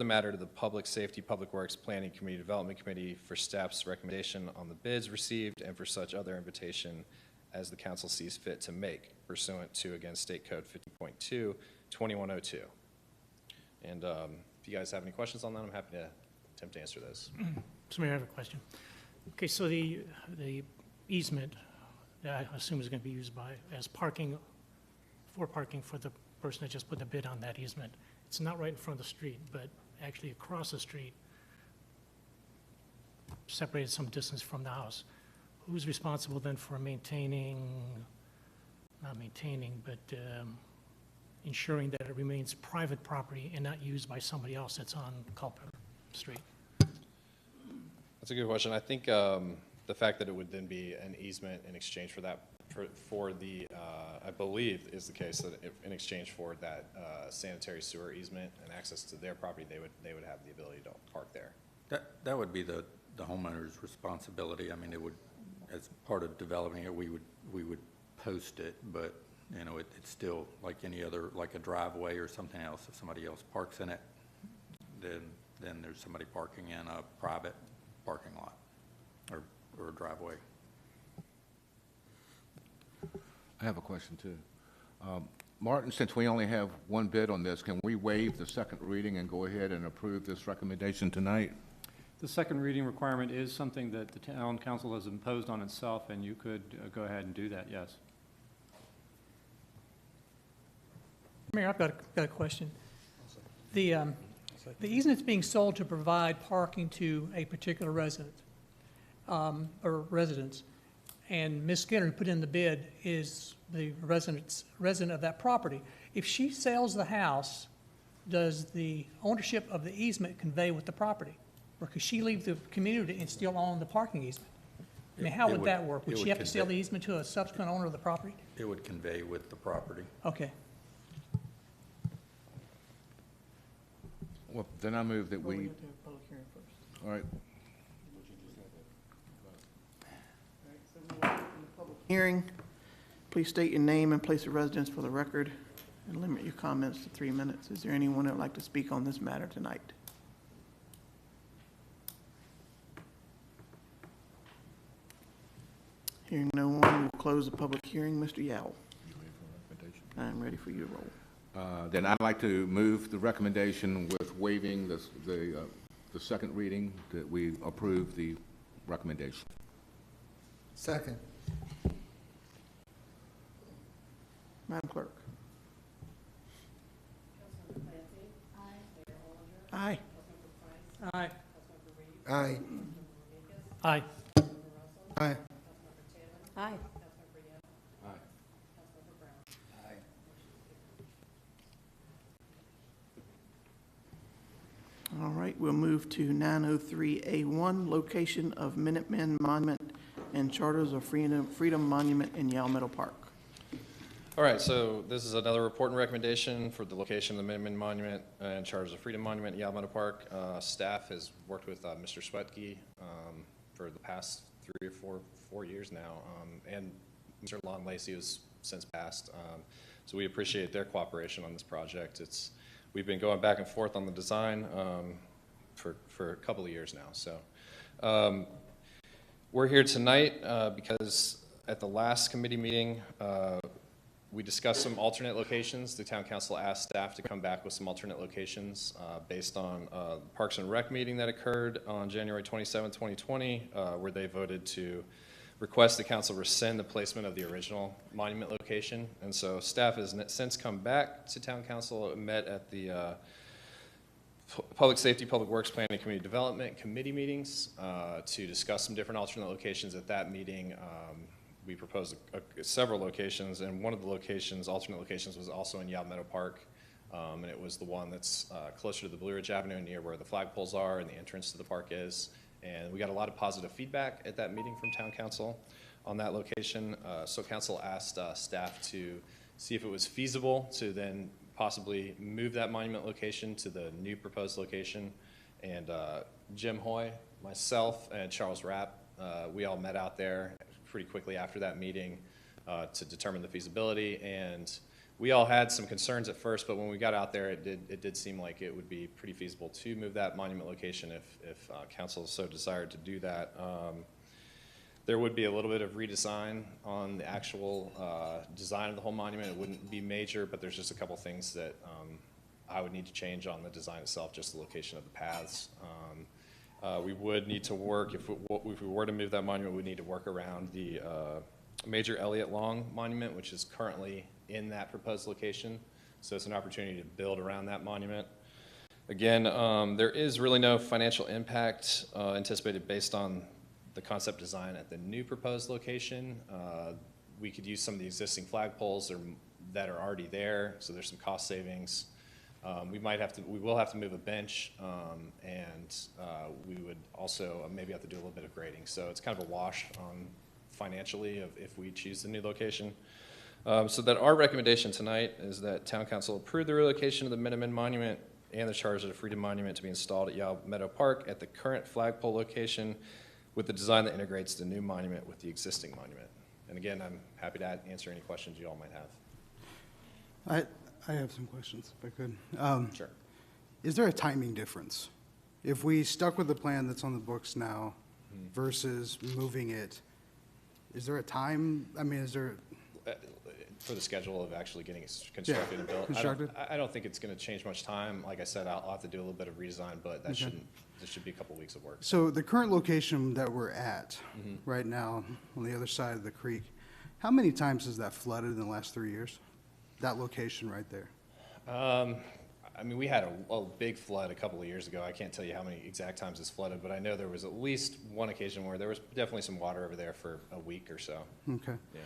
matter to the Public Safety, Public Works, Planning, Community Development Committee for staff's recommendation on the bids received and for such other invitation as the council sees fit to make pursuant to, again, State Code 50.2, 2102. And if you guys have any questions on that, I'm happy to attempt to answer those. So Mayor, I have a question. Okay, so the easement that I assume is going to be used as parking for the person that just put the bid on that easement. It's not right in front of the street, but actually across the street, separated some distance from the house. Who's responsible then for ensuring that it remains private property and not used by somebody else that's on Culpeper Street? That's a good question. I think the fact that it would then be an easement in exchange for that, I believe is the case, that if in exchange for that sanitary sewer easement and access to their property, they would have the ability to park there. That would be the homeowner's responsibility. I mean, it would, as part of developing it, we would post it, but you know, it's still like any other, like a driveway or something else. If somebody else parks in it, then there's somebody parking in a private parking lot or a driveway. I have a question too. Martin, since we only have one bid on this, can we waive the second reading and go ahead and approve this recommendation tonight? The second reading requirement is something that the town council has imposed on itself, and you could go ahead and do that, yes. Mayor, I've got a question. The easement's being sold to provide parking to a particular resident, or residence, and Ms. Skinner, who put in the bid, is the resident of that property. If she sells the house, does the ownership of the easement convey with the property? Or could she leave the community and still own the parking easement? I mean, how would that work? Would she have to sell the easement to a subsequent owner of the property? It would convey with the property. Okay. Well, then I move that Well, we, have to have a public hearing first. all right, Hearing, please state your name and place of residence for the record and limit your comments to 3 minutes. Is there anyone that would like to speak on this matter tonight? Hearing no one, we'll close the public hearing. Mr. Yao. I'm ready for you to roll. then I'd like to move the recommendation with waiving the second reading, that we approve the recommendation. Second. Madam Clerk. Aye. Aye. Aye. Aye. Aye. Aye. All right, we'll move to 903A1, location of Minutemen Monument and Charters of Freedom Monument in Yale Meadow Park. All right, so this is another report and recommendation for the location of the Minutemen Monument and Charters of Freedom Monument in Yale Meadow Park. Staff has worked with Mr. Swetke for the past 3 or 4 years now, and Mr. Lon Lacey has since passed. So we appreciate their cooperation on this project. We've been going back and forth on the design for a couple of years now. So we're here tonight because at the last committee meeting, we discussed some alternate locations. The town council asked staff to come back with some alternate locations based on the Parks and Rec meeting that occurred on January 27, 2020, where they voted to request the council rescind the placement of the original monument location. And so staff has since come back to town council, met at the Public Safety, Public Works, Planning, and Community Development Committee meetings to discuss some different alternate locations. At that meeting, we proposed several locations, and one of the locations, alternate locations, was also in Yale Meadow Park, and it was the one that's closer to the Blue Ridge Avenue, near where the flagpoles are and the entrance to the park is. And we got a lot of positive feedback at that meeting from town council on that location. So council asked staff to see if it was feasible to then possibly move that monument location to the new proposed location. And Jim Hoy, myself, and Charles Rapp, we all met out there pretty quickly after that meeting to determine the feasibility. And we all had some concerns at first, but when we got out there, it did seem like it would be pretty feasible to move that monument location if council so desired to do that. There would be a little bit of redesign on the actual design of the whole monument. It wouldn't be major, but there's just a couple things that I would need to change on the design itself, just the location of the paths. We would need to work, if we were to move that monument, we'd need to work around the Major Elliott Long Monument, which is currently in that proposed location. So it's an opportunity to build around that monument. Again, there is really no financial impact anticipated based on the concept design at the new proposed location. We could use some of the existing flagpoles that are already there, so there's some cost savings. We will have to move a bench, and we would also maybe have to do a little bit of grading. So it's kind of a wash financially if we choose the new location. So that our recommendation tonight is that Town Council approve the relocation of the Minuteman Monument and the Charge of the Freedom Monument to be installed at Yow Meadow Park at the current flagpole location with the design that integrates the new monument with the existing monument. And again, I'm happy to answer any questions you all might have. I have some questions, if I could. Sure. Is there a timing difference? If we stuck with the plan that's on the books now versus moving it, is there a time, I mean, is there, For the schedule of actually getting it constructed and built? constructed. I don't think it's going to change much time. Like I said, I'll have to do a little bit of redesign, but that this should be a couple weeks of work. so the current location that we're at right now, on the other side of the creek, how many times has that flooded in the last 3 years? That location right there? I mean, we had a big flood a couple of years ago. I can't tell you how many exact times it's flooded, but I know there was at least one occasion where there was definitely some water over there for a week or so. Okay. Yeah.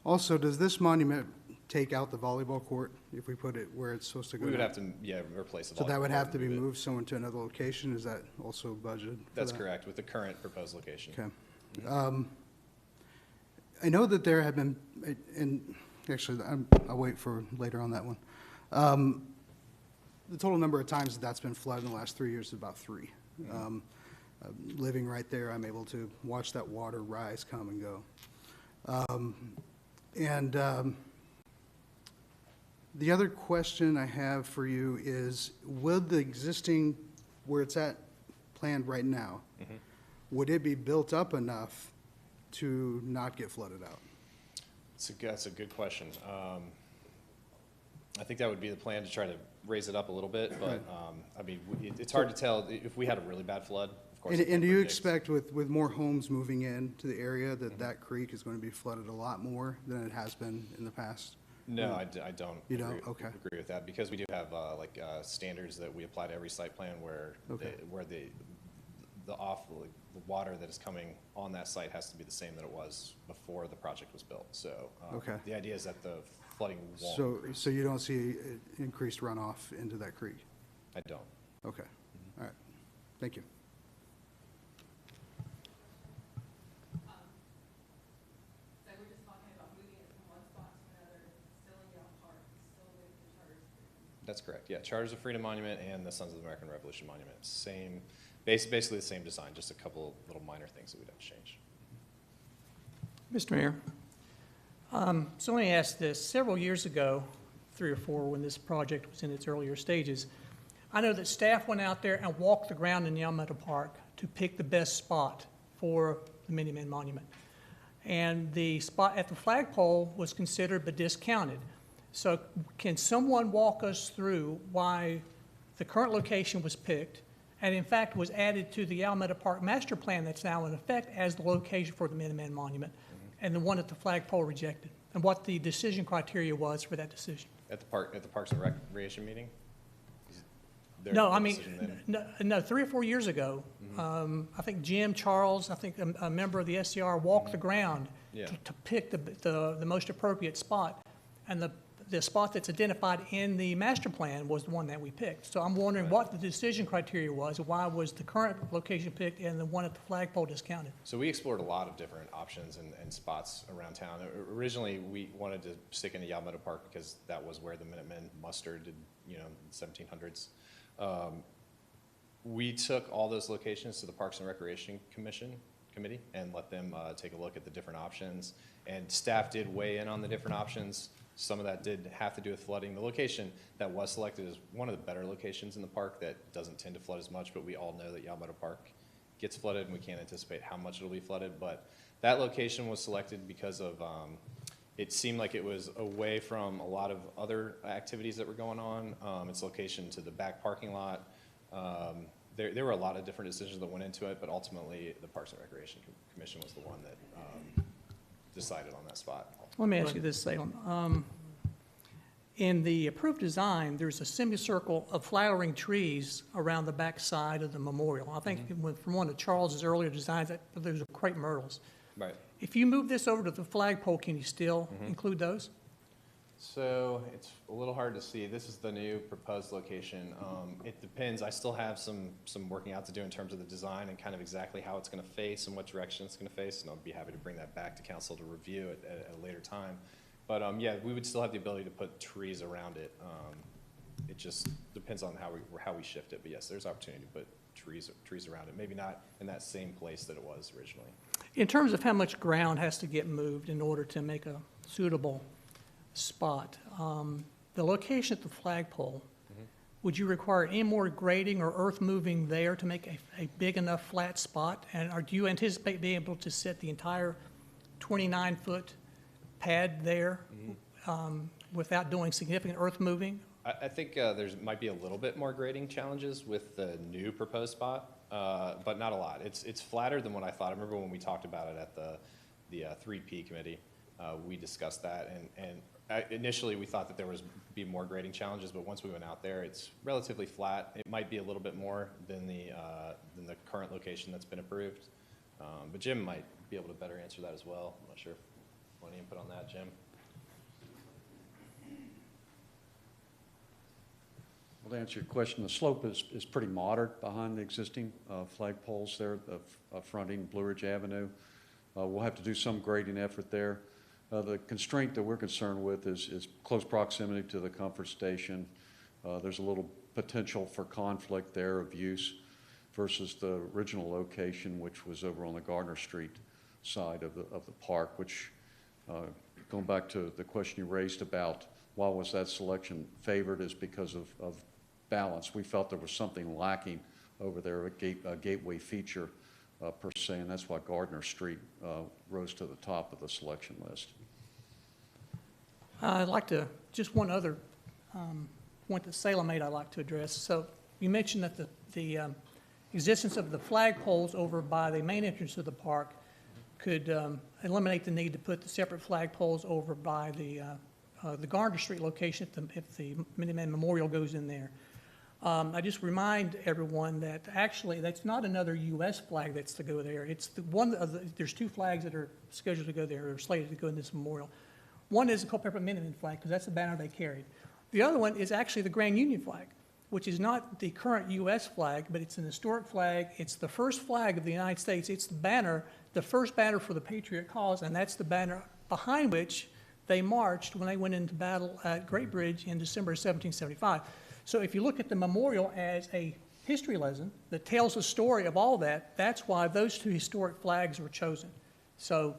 Also, does this monument take out the volleyball court if we put it where it's supposed to go? We would now? have to, replace the So that volleyball would court have to be and move it. moved someone to another location? Is that also budgeted for That's that? correct, with the current proposed location. Okay. I know that there have been, and actually, I'll wait for later on that one. The total number of times that's been flooded in the last 3 years is about 3. Living right there, I'm able to watch that water rise, come and go. The other question I have for you is, would the existing, where it's at, planned right now, would it be built up enough to not get flooded out? That's a good question. I think that would be the plan, to try to raise it up a little bit, but, I mean, it's hard to tell. If we had a really bad flood, of course. And do you expect with more homes moving in to the area that that creek is going to be flooded a lot more than it has been in the past? No, I don't. You don't? Okay. Agree with that, because we do have, standards that we apply to every site plan where, Okay. the water that is coming on that site has to be the same that it was before the project was built. So, Okay. the idea is that the flooding won't. So you don't see increased runoff into that creek? I don't. Okay, all right, thank you. So we're just talking about moving it from one spot to another, still in Young Park, still with the Charters. That's correct, yeah. Charters of Freedom Monument and the Sons of the American Revolution Monument. Same, basically the same design, just a couple little minor things that we'd have to change. Mr. Mayor, so let me ask this. Several years ago, 3 or 4, when this project was in its earlier stages, I know that staff went out there and walked the ground in Yow Meadow Park to pick the best spot for the Minuteman Monument. And the spot at the flagpole was considered but discounted. So can someone walk us through why the current location was picked and in fact was added to the Yow Meadow Park master plan that's now in effect as the location for the Minuteman Monument, and the one at the flagpole rejected, and what the decision criteria was for that decision? At the Parks and Recreation meeting? No, I mean, no, 3 or 4 years ago, I think Jim, Charles, I think a member of the SCR walked the ground Yeah. to pick the most appropriate spot. And the spot that's identified in the master plan was the one that we picked. So I'm wondering what the decision criteria was, why was the current location picked and the one at the flagpole discounted? So we explored a lot of different options and spots around town. Originally, we wanted to stick in the Yow Meadow Park because that was where the Minutemen mustered in, the 1700s. We took all those locations to the Parks and Recreation Committee and let them take a look at the different options. And staff did weigh in on the different options. Some of that did have to do with flooding. The location that was selected is one of the better locations in the park that doesn't tend to flood as much, but we all know that Yamato Park gets flooded, and we can't anticipate how much it'll be flooded. But that location was selected because of, it seemed like it was away from a lot of other activities that were going on. Its location to the back parking lot. There were a lot of different decisions that went into it, but ultimately, the Parks and Recreation Commission was the one that decided on that spot. Let me ask you this, Salem. In the approved design, there's a semicircle of flowering trees around the back side of the memorial. I think from one of Charles's earlier designs, that those are crepe myrtles. Right. If you move this over to the flagpole, can you still include those? So it's a little hard to see. This is the new proposed location. It depends. I still have some working out to do in terms of the design and kind of exactly how it's going to face and what direction it's going to face. And I'll be happy to bring that back to council to review it at a later time. But yeah, we would still have the ability to put trees around it. It just depends on how we shift it. But yes, there's opportunity to put trees around it. Maybe not in that same place that it was originally. In terms of how much ground has to get moved in order to make a suitable spot, the location at the flagpole, would you require any more grading or earth moving there to make a big enough flat spot? Or do you anticipate being able to set the entire 29-foot pad there without doing significant earth moving? I think there's might be a little bit more grading challenges with the new proposed spot, but not a lot. It's flatter than what I thought. I remember when we talked about it at the 3P committee, we discussed that, and initially we thought that there was be more grading challenges, but once we went out there, it's relatively flat. It might be a little bit more than the current location that's been approved, but Jim might be able to better answer that as well. I'm not sure if you want any input on that, Jim. Well, to answer your question, the slope is pretty moderate behind the existing flagpoles there fronting Blue Ridge Avenue. We'll have to do some grading effort there. The constraint that we're concerned with is close proximity to the comfort station. There's a little potential for conflict there of use versus the original location, which was over on the Gardner Street side of the park, which, going back to the question you raised about why was that selection favored, is because of balance. We felt there was something lacking over there, a gateway feature per se, and that's why Gardner Street rose to the top of the selection list. I'd like to, just one other point that Salem made I'd like to address. So you mentioned that the existence of the flagpoles over by the main entrance of the park could eliminate the need to put the separate flagpoles over by the Gardner Street location if the Minuteman Memorial goes in there. I just remind everyone that actually that's not another U.S. flag that's to go there. It's the one of there's two flags that are scheduled to go there or slated to go in this memorial. One is the Culpeper Minuteman flag because that's the banner they carried. The other one is actually the Grand Union flag, which is not the current U.S. flag, but it's an historic flag. It's the first flag of the United States. It's the banner, the first banner for the Patriot cause, and that's the banner behind which they marched when they went into battle at Great Bridge in December of 1775. So if you look at the memorial as a history lesson that tells the story of all that, that's why those two historic flags were chosen. So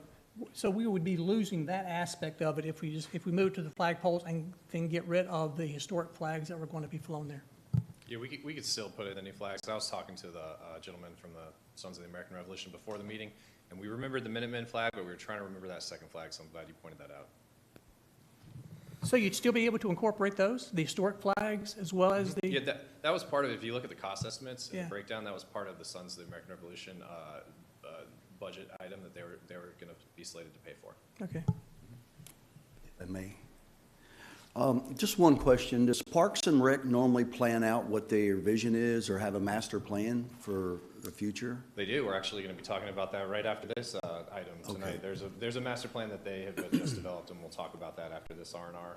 we would be losing that aspect of it if we move to the flagpoles and then get rid of the historic flags that were going to be flown there. Yeah, we could still put in the new flags. I was talking to the gentleman from the Sons of the American Revolution before the meeting, and we remembered the Minutemen flag, but we were trying to remember that second flag, so I'm glad you pointed that out. So you'd still be able to incorporate those, the historic flags, as well as the... Yeah, that was part of it. If you look at the cost estimates and Yeah. the breakdown, that was part of the Sons of the American Revolution budget item that they were going to be slated to pay for. Okay. If I may. Just one question. Does Parks and Rec normally plan out what their vision is or have a master plan for the future? They do. We're actually going to be talking about that right after this item tonight. Okay. There's a master plan that they have just developed, and we'll talk about that after this R&R.